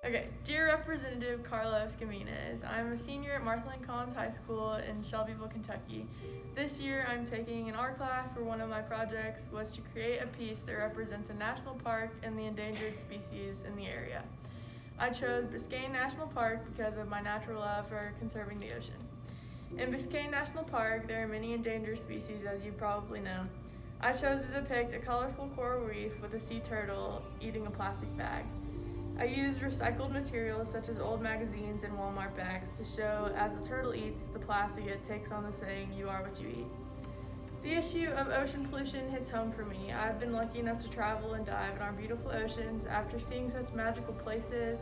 Okay, dear Representative Carlos Gamines, I'm a senior at Martha Lane Collins High School in Shelbyville, Kentucky. This year I'm taking an art class where one of my projects was to create a piece that represents a national park and the endangered species in the area. I chose Biscayne National Park because of my natural love for conserving the ocean. In Biscayne National Park, there are many endangered species, as you probably know. I chose to depict a colorful coral reef with a sea turtle eating a plastic bag. I used recycled materials such as old magazines and Walmart bags to show as the turtle eats the plastic, it takes on the saying, "You are what you eat." The issue of ocean pollution hits home for me. I've been lucky enough to travel and dive in our beautiful oceans. After seeing such magical places,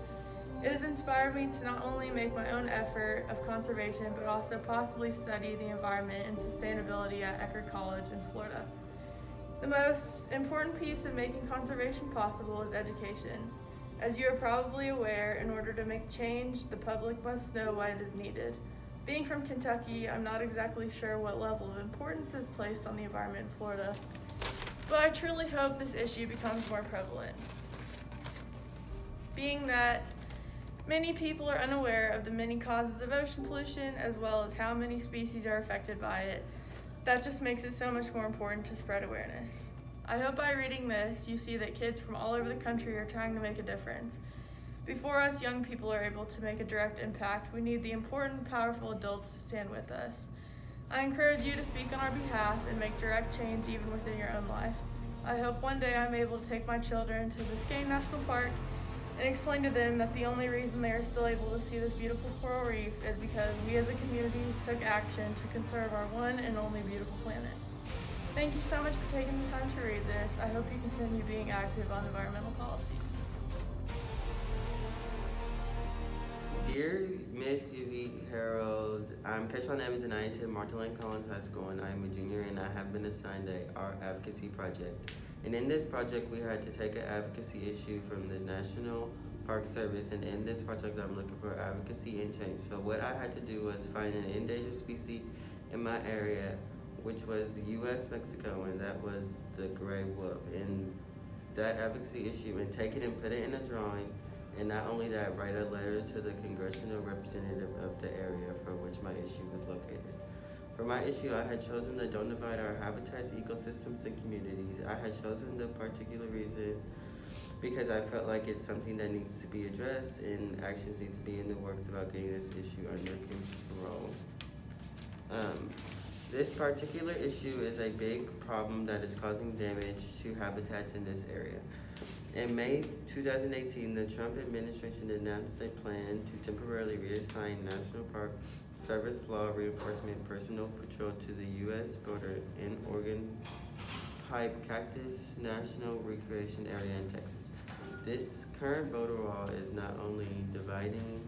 it has inspired me to not only make my own effort of conservation, but also possibly study the environment and sustainability at Eckerd College in Florida. The most important piece of making conservation possible is education. As you are probably aware, in order to make change, the public must know why it is needed. Being from Kentucky, I'm not exactly sure what level of importance is placed on the environment in Florida, but I truly hope this issue becomes more prevalent. Being that many people are unaware of the many causes of ocean pollution, as well as how many species are affected by it, that just makes it so much more important to spread awareness. I hope by reading this, you see that kids from all over the country are trying to make a difference. Before us young people are able to make a direct impact, we need the important, powerful adults to stand with us. I encourage you to speak on our behalf and make direct change even within your own life. I hope one day I'm able to take my children to Biscayne National Park and explain to them that the only reason they are still able to see this beautiful coral reef is because we as a community took action to conserve our one and only beautiful planet. Thank you so much for taking the time to read this. I hope you continue being active on environmental policies. Dear Miss UV Harold, I'm Keshawn Evans and I attend Martha Lane Collins High School and I am a junior and I have been assigned our Advocacy Project. And in this project we had to take an advocacy issue from the National Park Service, and in this project I'm looking for advocacy and change. So what I had to do was find an endangered species in my area, which was U.S.-Mexico, and that was the gray wolf. And that advocacy issue, and take it and put it in a drawing, and not only that, write a letter to the congressional representative of the area for which my issue was located. For my issue, I had chosen the Don't Divide Our Habitats, Ecosystems, and Communities. I had chosen the particular reason because I felt like it's something that needs to be addressed and actions need to be in the works about getting this issue under control. This particular issue is a big problem that is causing damage to habitats in this area. In May 2018, the Trump administration announced a plan to temporarily reassign National Park Service law reinforcement personnel patrol to the U.S. border in Oregon Pipe Cactus National Recreation Area in Texas. This current border wall is not only dividing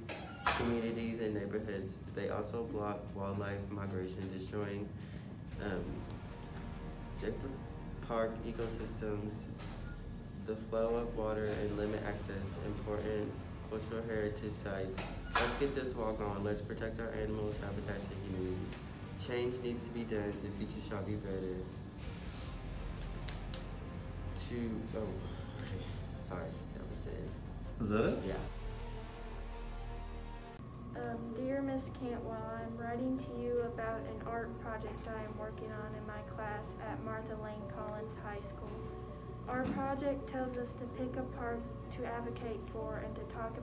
communities and neighborhoods, they also block wildlife migration, destroying the park ecosystems, the flow of water, and limit access important cultural heritage sites. Let's get this wall gone. Let's protect our animals, habitats, and communities. Change needs to be done. The future shall be better. Okay, sorry, that was it. Is that it? Yeah. Dear Miss Cantwell, I'm writing to you about an art project I am working on in my class at Martha Lane Collins High School. Our project tells us to pick a park to advocate for and to talk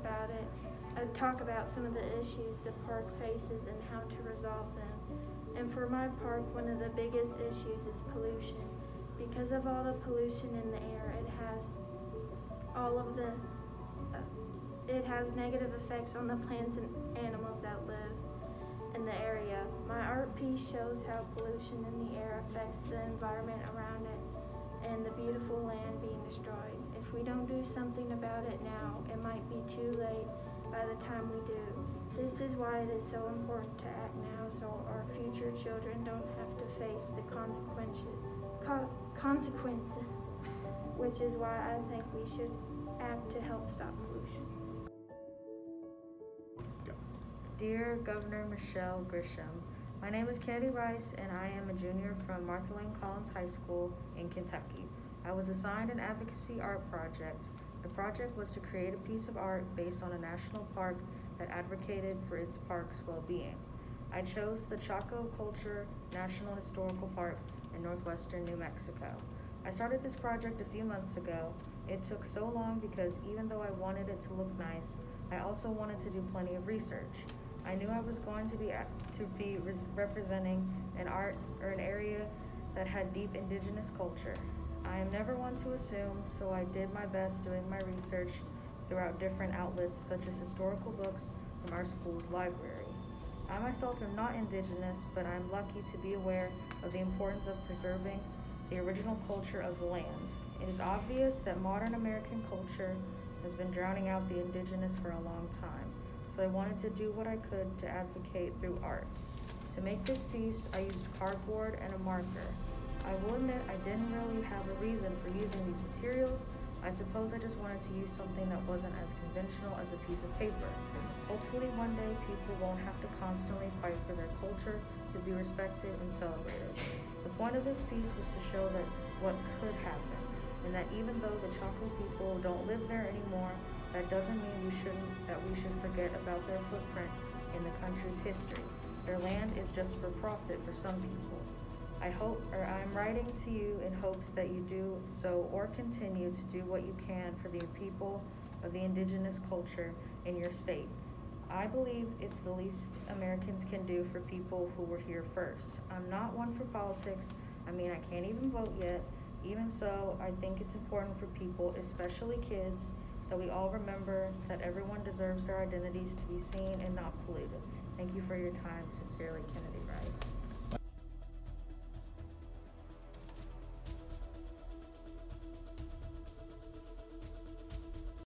about some of the issues the park faces and how to resolve them. And for my park, one of the biggest issues is pollution. Because of all the pollution in the air, it has negative effects on the plants and animals that live in the area. My art piece shows how pollution in the air affects the environment around it and the beautiful land being destroyed. If we don't do something about it now, it might be too late by the time we do. This is why it is so important to act now so our future children don't have to face the consequences, which is why I think we should act to help stop pollution. Dear Governor Michelle Grisham, my name is Kennedy Rice and I am a junior from Martha Lane Collins High School in Kentucky. I was assigned an advocacy art project. The project was to create a piece of art based on a national park that advocated for its park's well-being. I chose the Chaco Culture National Historical Park in northwestern New Mexico. I started this project a few months ago. It took so long because even though I wanted it to look nice, I also wanted to do plenty of research. I knew I was going to be representing an art or an area that had deep indigenous culture. I am never one to assume, so I did my best doing my research throughout different outlets such as historical books from our school's library. I myself am not indigenous, but I'm lucky to be aware of the importance of preserving the original culture of the land. It is obvious that modern American culture has been drowning out the indigenous for a long time, so I wanted to do what I could to advocate through art. To make this piece, I used cardboard and a marker. I will admit I didn't really have a reason for using these materials. I suppose I just wanted to use something that wasn't as conventional as a piece of paper. Hopefully one day people won't have to constantly fight for their culture to be respected and celebrated. The point of this piece was to show that what could happen, and that even though the Chaco people don't live there anymore, that doesn't mean we should forget about their footprint in the country's history. Their land is just for profit for some people. I'm writing to you in hopes that you do so or continue to do what you can for the people of the indigenous culture in your state. I believe it's the least Americans can do for people who were here first. I'm not one for politics. I mean, I can't even vote yet. Even so, I think it's important for people, especially kids, that we all remember that everyone deserves their identities to be seen and not polluted. Thank you for your time. Sincerely, Kennedy Rice.